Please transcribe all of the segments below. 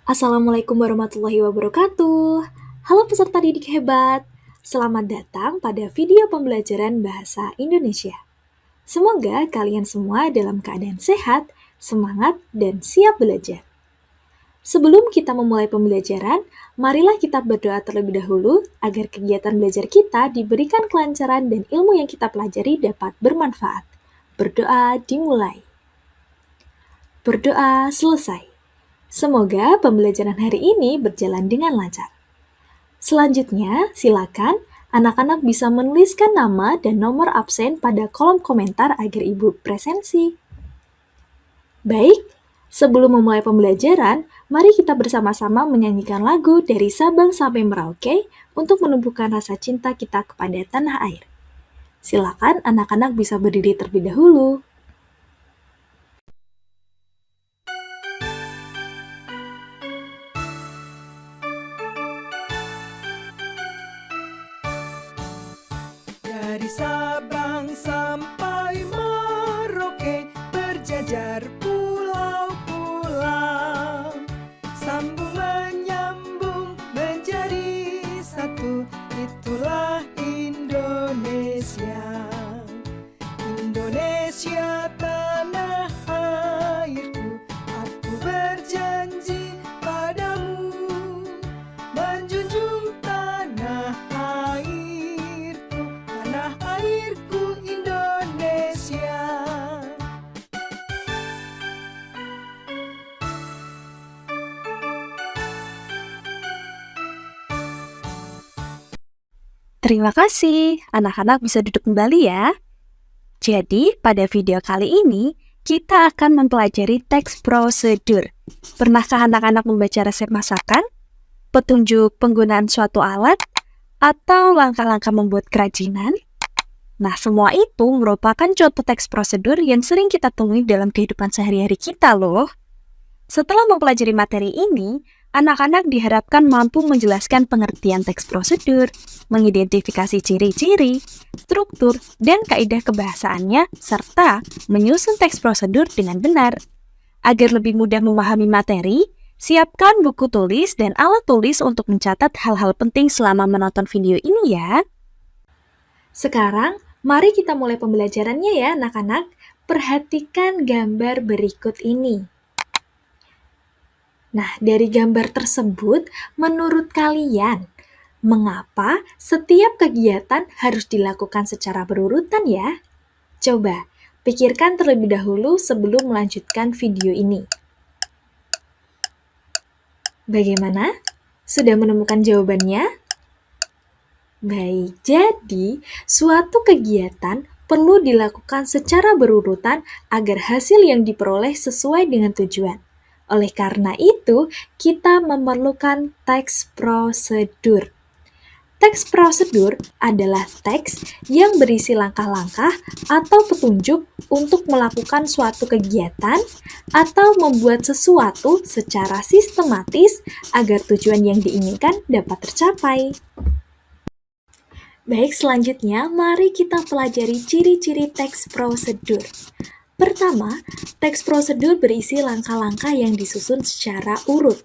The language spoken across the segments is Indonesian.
Assalamualaikum warahmatullahi wabarakatuh. Halo peserta didik hebat. Selamat datang pada video pembelajaran bahasa Indonesia. Semoga kalian semua dalam keadaan sehat, semangat, dan siap belajar. Sebelum kita memulai pembelajaran, marilah kita berdoa terlebih dahulu agar kegiatan belajar kita diberikan kelancaran dan ilmu yang kita pelajari dapat bermanfaat. Berdoa dimulai. Berdoa selesai. Semoga pembelajaran hari ini berjalan dengan lancar. Selanjutnya, silakan anak-anak bisa menuliskan nama dan nomor absen pada kolom komentar agar Ibu presensi. Baik, sebelum memulai pembelajaran, mari kita bersama-sama menyanyikan lagu dari Sabang sampai Merauke untuk menumbuhkan rasa cinta kita kepada tanah air. Silakan anak-anak bisa berdiri terlebih dahulu. Dari Sabang sampai Merauke berjajar pulau-pulau, sambung menyambung menjadi satu, itulah Indonesia. Indonesia tanah airku, aku berjanji padamu menjunjung tanah airku Indonesia. Terima kasih, anak-anak bisa duduk kembali ya. Jadi, pada video kali ini, kita akan mempelajari teks prosedur. Pernahkah anak-anak membaca resep masakan, petunjuk penggunaan suatu alat, atau langkah-langkah membuat kerajinan? Nah, semua itu merupakan contoh teks prosedur yang sering kita temui dalam kehidupan sehari-hari kita loh. Setelah mempelajari materi ini, anak-anak diharapkan mampu menjelaskan pengertian teks prosedur, mengidentifikasi ciri-ciri, struktur, dan kaidah kebahasaannya, serta menyusun teks prosedur dengan benar. Agar lebih mudah memahami materi, siapkan buku tulis dan alat tulis untuk mencatat hal-hal penting selama menonton video ini ya. Sekarang, mari kita mulai pembelajarannya ya anak-anak. Perhatikan gambar berikut ini. Nah, dari gambar tersebut, menurut kalian, mengapa setiap kegiatan harus dilakukan secara berurutan ya? Coba, pikirkan terlebih dahulu sebelum melanjutkan video ini. Bagaimana? Sudah menemukan jawabannya? Baik, jadi suatu kegiatan perlu dilakukan secara berurutan agar hasil yang diperoleh sesuai dengan tujuan. Oleh karena itu, kita memerlukan teks prosedur. Teks prosedur adalah teks yang berisi langkah-langkah atau petunjuk untuk melakukan suatu kegiatan atau membuat sesuatu secara sistematis agar tujuan yang diinginkan dapat tercapai. Baik, selanjutnya mari kita pelajari ciri-ciri teks prosedur. Pertama, teks prosedur berisi langkah-langkah yang disusun secara urut.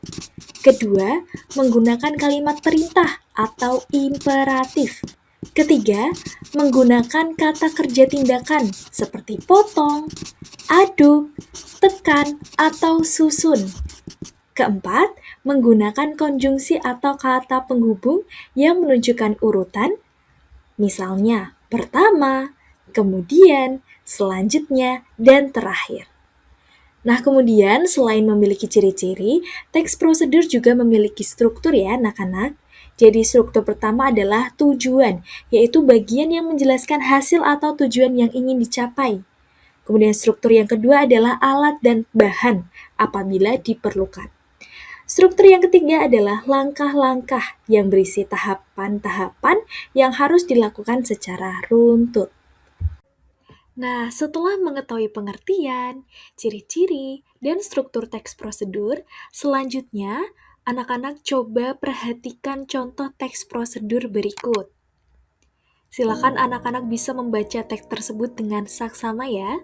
Kedua, menggunakan kalimat perintah atau imperatif. Ketiga, menggunakan kata kerja tindakan seperti potong, aduk, tekan, atau susun. Keempat, menggunakan konjungsi atau kata penghubung yang menunjukkan urutan, misalnya pertama, kemudian, selanjutnya, dan terakhir. Nah, kemudian selain memiliki ciri-ciri, teks prosedur juga memiliki struktur ya anak-anak. Jadi struktur pertama adalah tujuan, yaitu bagian yang menjelaskan hasil atau tujuan yang ingin dicapai. Kemudian struktur yang kedua adalah alat dan bahan apabila diperlukan. Struktur yang ketiga adalah langkah-langkah yang berisi tahapan-tahapan yang harus dilakukan secara runtut. Nah, setelah mengetahui pengertian, ciri-ciri, dan struktur teks prosedur, selanjutnya anak-anak coba perhatikan contoh teks prosedur berikut. Silakan anak-anak bisa membaca teks tersebut dengan saksama ya.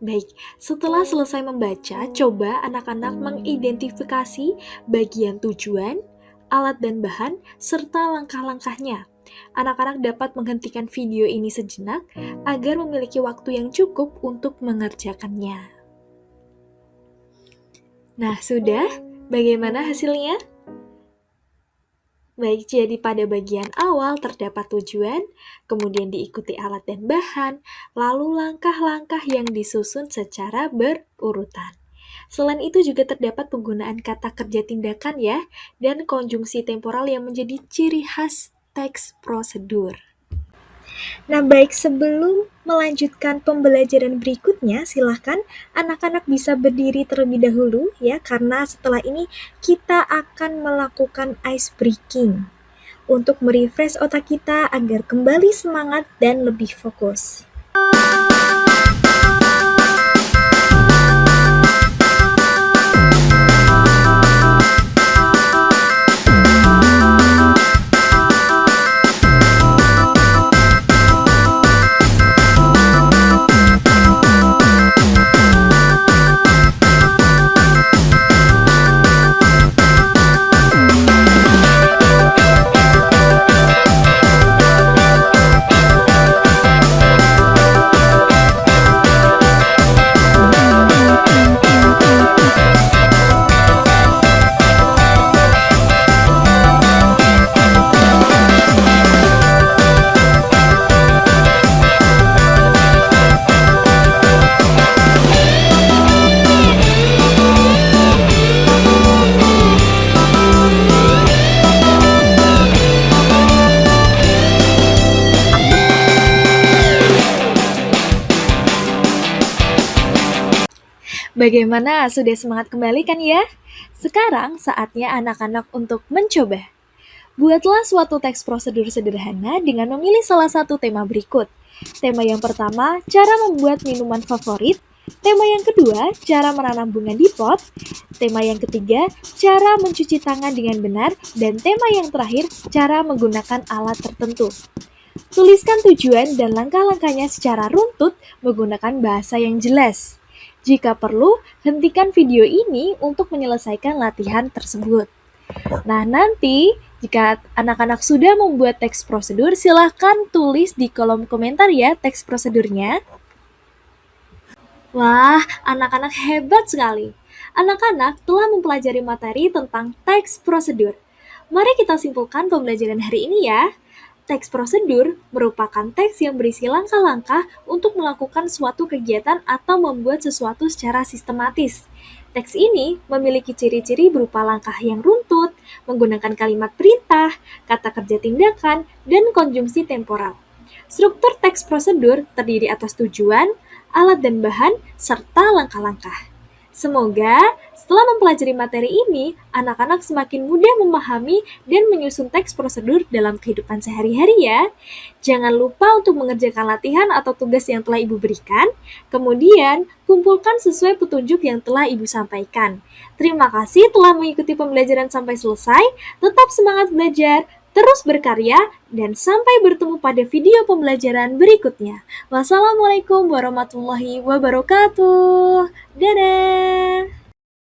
Baik, setelah selesai membaca, coba anak-anak mengidentifikasi bagian tujuan, alat dan bahan, serta langkah-langkahnya. Anak-anak dapat menghentikan video ini sejenak agar memiliki waktu yang cukup untuk mengerjakannya. Nah, sudah? Bagaimana hasilnya? Baik, jadi pada bagian awal terdapat tujuan, kemudian diikuti alat dan bahan, lalu langkah-langkah yang disusun secara berurutan. Selain itu juga terdapat penggunaan kata kerja tindakan ya, dan konjungsi temporal yang menjadi ciri khas teks prosedur. Nah, baik, sebelum melanjutkan pembelajaran berikutnya, silahkan anak-anak bisa berdiri terlebih dahulu ya, karena setelah ini kita akan melakukan ice breaking untuk merefresh otak kita agar kembali semangat dan lebih fokus. Bagaimana? Sudah semangat kembali kan ya? Sekarang saatnya anak-anak untuk mencoba. Buatlah suatu teks prosedur sederhana dengan memilih salah satu tema berikut. Tema yang pertama, cara membuat minuman favorit. Tema yang kedua, cara menanam bunga di pot. Tema yang ketiga, cara mencuci tangan dengan benar. Dan tema yang terakhir, cara menggunakan alat tertentu. Tuliskan tujuan dan langkah-langkahnya secara runtut menggunakan bahasa yang jelas. Jika perlu, hentikan video ini untuk menyelesaikan latihan tersebut. Nah, nanti jika anak-anak sudah membuat teks prosedur, silahkan tulis di kolom komentar ya teks prosedurnya. Wah, anak-anak hebat sekali. Anak-anak telah mempelajari materi tentang teks prosedur. Mari kita simpulkan pembelajaran hari ini ya. Teks prosedur merupakan teks yang berisi langkah-langkah untuk melakukan suatu kegiatan atau membuat sesuatu secara sistematis. Teks ini memiliki ciri-ciri berupa langkah yang runtut, menggunakan kalimat perintah, kata kerja tindakan, dan konjungsi temporal. Struktur teks prosedur terdiri atas tujuan, alat dan bahan, serta langkah-langkah. Semoga setelah mempelajari materi ini, anak-anak semakin mudah memahami dan menyusun teks prosedur dalam kehidupan sehari-hari ya. Jangan lupa untuk mengerjakan latihan atau tugas yang telah Ibu berikan, kemudian kumpulkan sesuai petunjuk yang telah Ibu sampaikan. Terima kasih telah mengikuti pembelajaran sampai selesai, tetap semangat belajar, terus berkarya, dan sampai bertemu pada video pembelajaran berikutnya. Wassalamualaikum warahmatullahi wabarakatuh. Dadah!